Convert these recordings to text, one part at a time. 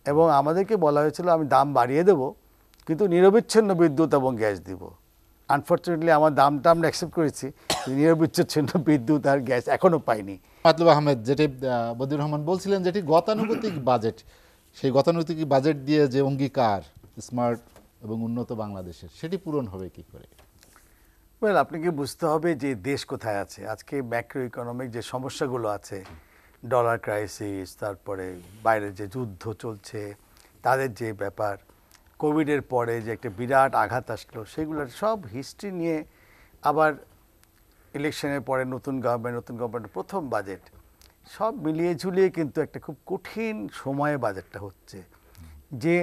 এবং আমাদেরকে বলা হয়েছিল আমি দাম বাড়িয়ে দেবো, কিন্তু নিরবিচ্ছিন্ন বিদ্যুৎ এবং গ্যাস দিব। আনফর্চুনেটলি আমার দামটা আমরা অ্যাকসেপ্ট করেছি, নিরবিচ্ছিন্ন বিদ্যুৎ আর গ্যাস এখনও পাইনি। মাতলুব আহমেদ, যেটি বদিউর রহমান বলছিলেন, যেটি গতানুগতিক বাজেট, সেই গতানুগতিক বাজেট দিয়ে যে অঙ্গীকার স্মার্ট এবং উন্নত বাংলাদেশের, সেটি পূরণ হবে কি করে? ওয়েল, আপনাকে বুঝতে হবে যে দেশ কোথায় আছে। আজকে ম্যাক্রো ইকোনমিক যে সমস্যাগুলো আছে, ডলার ক্রাইসিস, তারপরে বাইরের যে যুদ্ধ চলছে, তাদের যে ব্যাপার, কোভিডের পরে যে একটা বিরাট আঘাত আসলো, সেগুলোর সব হিস্ট্রি নিয়ে আবার ইলেকশনের পরে নতুন গভর্নমেন্টের প্রথম বাজেট, সব মিলিয়ে ঝুলিয়ে কিন্তু একটা খুব কঠিন সময়ে বাজেটটা হচ্ছে, যে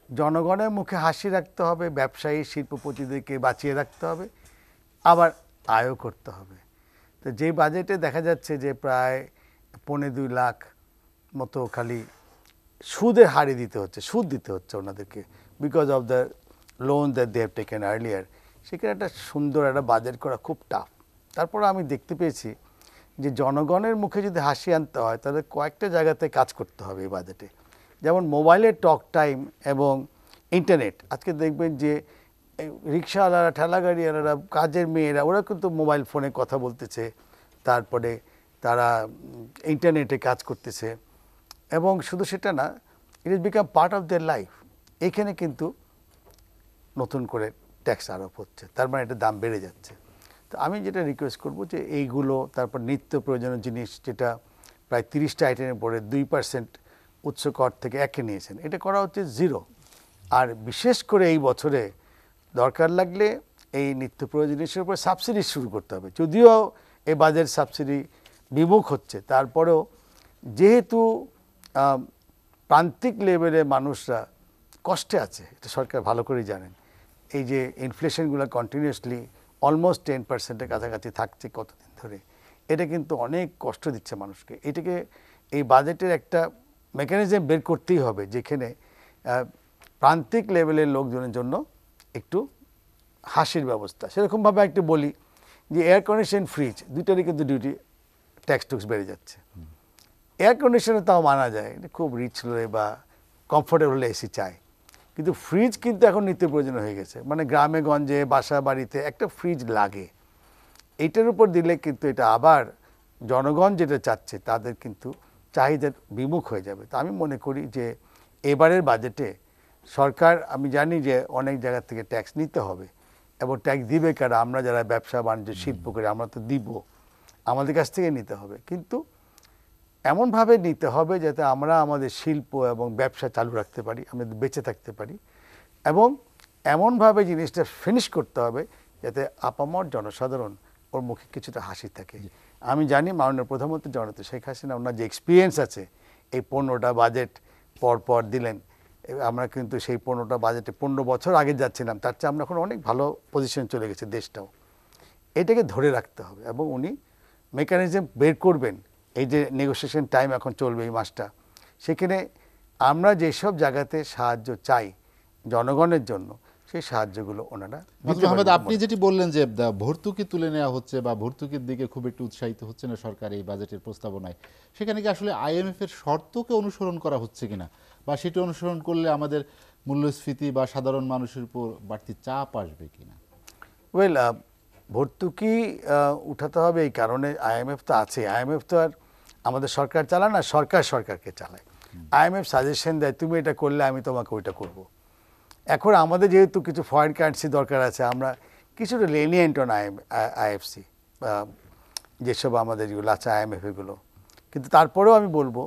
জনগণের মুখে হাসি রাখতে হবে, ব্যবসায়ী শিল্পপতিদেরকে বাঁচিয়ে রাখতে হবে, আবার আয়ও করতে হবে। তো যে বাজেটে দেখা যাচ্ছে যে প্রায় 2.25 লাখ মতো খালি সুদের হারে দিতে হচ্ছে, সুদ দিতে হচ্ছে ওনাদেরকে, because of the loan that they have taken earlier. সেখানে একটা সুন্দর একটা বাজেট করা খুব টাফ। তারপরে আমি দেখতে পেয়েছি যে জনগণের মুখে যদি হাসি আনতে হয়, তাহলে কয়েকটা জায়গাতে কাজ করতে হবে এই বাজেটে। যেমন মোবাইলের টক টাইম এবং ইন্টারনেট। আজকে দেখবেন যে রিক্সাওয়ালারা, ঠেলাগাড়িওয়ালারা, কাজের মেয়েরা, ওরা কিন্তু মোবাইল ফোনে কথা বলতেছে, তারপরে তারা ইন্টারনেটে কাজ করতেছে, এবং শুধু সেটা না, it is become part of their life. এখানে কিন্তু নতুন করে ট্যাক্স আরোপ হচ্ছে, তার মানে এটা দাম বেড়ে যাচ্ছে। তো আমি যেটা রিকোয়েস্ট করব যে এইগুলো, তারপর নিত্য প্রয়োজনীয় জিনিস যেটা প্রায় 30টা আইটেমের পরে 2% উৎস কর থেকে একে নিয়েছেন, এটা করা হচ্ছে 0। আর বিশেষ করে এই বছরে দরকার লাগলে এই নিত্য প্রয়োজনীয় জিনিসের উপর সাবসিডি শুরু করতে হবে। যদিও এই বাজেট সাবসিডি বিমুখ হচ্ছে, তারপরেও যেহেতু প্রান্তিক লেভেলে মানুষরা কষ্টে আছে, এটা সরকার ভালো করেই জানেন। এই যে ইনফ্লেশনগুলো কন্টিনিউয়াসলি অলমোস্ট 10%-এর কাছাকাছি থাকছে কতদিন ধরে, এটা কিন্তু অনেক কষ্ট দিচ্ছে মানুষকে। এটাকে এই বাজেটের একটা মেকানিজম বের করতেই হবে, যেখানে প্রান্তিক লেভেলের লোকজনের জন্য একটু হাসির ব্যবস্থা। সেরকমভাবে একটু বলি যে এয়ার কন্ডিশন, ফ্রিজ, দুইটারই কিন্তু ডিউটি ট্যাক্স বেড়ে যাচ্ছে। এয়ার কন্ডিশনে তাও মানা যায়, খুব রিচ হলে বা কমফোর্টেবল হলে এসি চায়, কিন্তু ফ্রিজ কিন্তু এখন নিত্য প্রয়োজন হয়ে গেছে। মানে গ্রামে গঞ্জে বাসা বাড়িতে একটা ফ্রিজ লাগে। এইটার উপর দিলে কিন্তু এটা আবার জনগণ যেটা চাচ্ছে তাদের কিন্তু চাহিদার বিমুখ হয়ে যাবে। তো আমি মনে করি যে এবারের বাজেটে সরকার, আমি জানি যে অনেক জায়গা থেকে ট্যাক্স নিতে হবে, এবং ট্যাক্স দিবে কারা, আমরা যারা ব্যবসা বাণিজ্য শিল্প করি আমরা তো দিব, আমাদের কাছ থেকে নিতে হবে, কিন্তু এমনভাবে নিতে হবে যাতে আমরা আমাদের শিল্প এবং ব্যবসা চালু রাখতে পারি, আমরা বেঁচে থাকতে পারি, এবং এমনভাবে জিনিসটা ফিনিশ করতে হবে যাতে আপামর জনসাধারণ ওর মুখে কিছুটা হাসি থাকে। আমি জানি মাননীয় প্রধানমন্ত্রী জননেত্রী শেখ হাসিনা, ওনার যে এক্সপিরিয়েন্স আছে, এই 15টা বাজেট পর দিলেন, আমরা কিন্তু সেই 15টা বাজেটে 15 বছর আগে যাচ্ছিলাম, তার চেয়ে আমরা এখন অনেক ভালো পজিশন চলে গেছে দেশটাও। এটাকে ধরে রাখতে হবে, এবং উনি মেকানিজম বের করবেন। এই যে নেগোসিয়েশন টাইম এখন চলবে এই মাসটা, সেখানে আমরা যেসব জায়গাতে সাহায্য চাই জনগণের জন্য, সেই সাহায্যগুলো ওনারা দিতে আহমেদ, পারবেন। আপনি যেটি বললেন যে ভর্তুকি তুলে নেওয়া হচ্ছে বা ভর্তুকির দিকে খুব একটু উৎসাহিত হচ্ছে না সরকার এই বাজেটের প্রস্তাবনায়, সেখানে কি আসলে IMF এর শর্তকে অনুসরণ করা হচ্ছে কিনা, বা সেটি অনুসরণ করলে আমাদের মূল্যস্ফীতি বা সাধারণ মানুষের উপর বাড়তি চাপ আসবে কিনা? ওয়েল, ভর্তুকি উঠাতে হবে এই কারণে, IMF তো আছে, IMF তো আর আমাদের সরকার চালায় না, সরকার সরকারকে চালায়। IMF সাজেশন দেয়, তুমি এটা করলে আমি তোমাকে ওইটা করব। এখন আমাদের যেহেতু কিছু ফরেন কারেন্সি দরকার আছে, আমরা কিছুটা লেনিয়েন্ট অন IFC, যেসব আমাদের যেগুলো আছে IMF এগুলো, কিন্তু তারপরেও আমি বলবো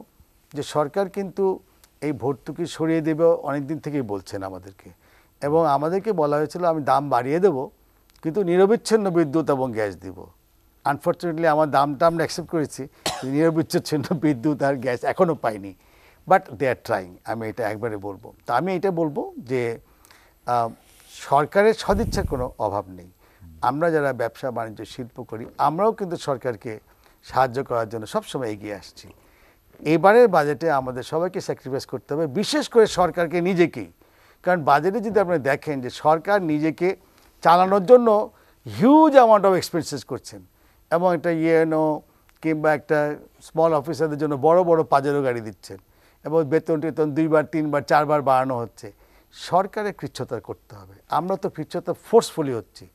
যে সরকার কিন্তু এই ভর্তুকি সরিয়ে দেবে অনেক দিন থেকেই বলছেন আমাদেরকে, এবং আমাদেরকে বলা হয়েছিল আমি দাম বাড়িয়ে দেবো, কিন্তু নিরবিচ্ছিন্ন বিদ্যুৎ এবং গ্যাস দিব। আনফর্চুনেটলি আমার দামটা আমরা অ্যাকসেপ্ট করেছি, নিরবিচ্ছিন্ন বিদ্যুৎ আর গ্যাস এখনও পাইনি, বাট দে আর ট্রাইং। আমি এটা একবারে বলবো। তো আমি এটা বলবো যে সরকারের সদিচ্ছার কোনো অভাব নেই। আমরা যারা ব্যবসা বাণিজ্য শিল্প করি, আমরাও কিন্তু সরকারকে সাহায্য করার জন্য সবসময় এগিয়ে আসছি। এবারের বাজেটে আমাদের সবাইকে স্যাক্রিফাইস করতে হবে, বিশেষ করে সরকারকে নিজেকেই। কারণ বাজেটে যদি আপনি দেখেন যে সরকার নিজেকে চালানোর জন্য হিউজ অ্যামাউন্ট অফ এক্সপেন্সেস করছেন, এবং একটা কিংবা একটা স্মল অফিসারদের জন্য বড় বড় পাজেরো গাড়ি দিচ্ছেন, এবং বেতন টেতন 2বার 3বার 4বার বাড়ানো হচ্ছে। সরকারের কৃচ্ছতা করতে হবে। আমরা তো কৃচ্ছতা ফোর্সফুলি হচ্ছি।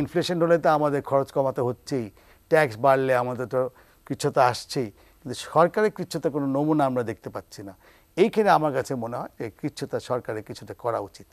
ইনফ্লেশন হলে তো আমাদের খরচ কমাতে হচ্ছেই, ট্যাক্স বাড়লে আমাদের তো কৃচ্ছতা আসছেই, কিন্তু সরকারের কৃচ্ছতা কোনো নমুনা আমরা দেখতে পাচ্ছি না। এইখানে আমার কাছে মনে হয় যে কৃচ্ছতা সরকারের কিছুটা করা উচিত।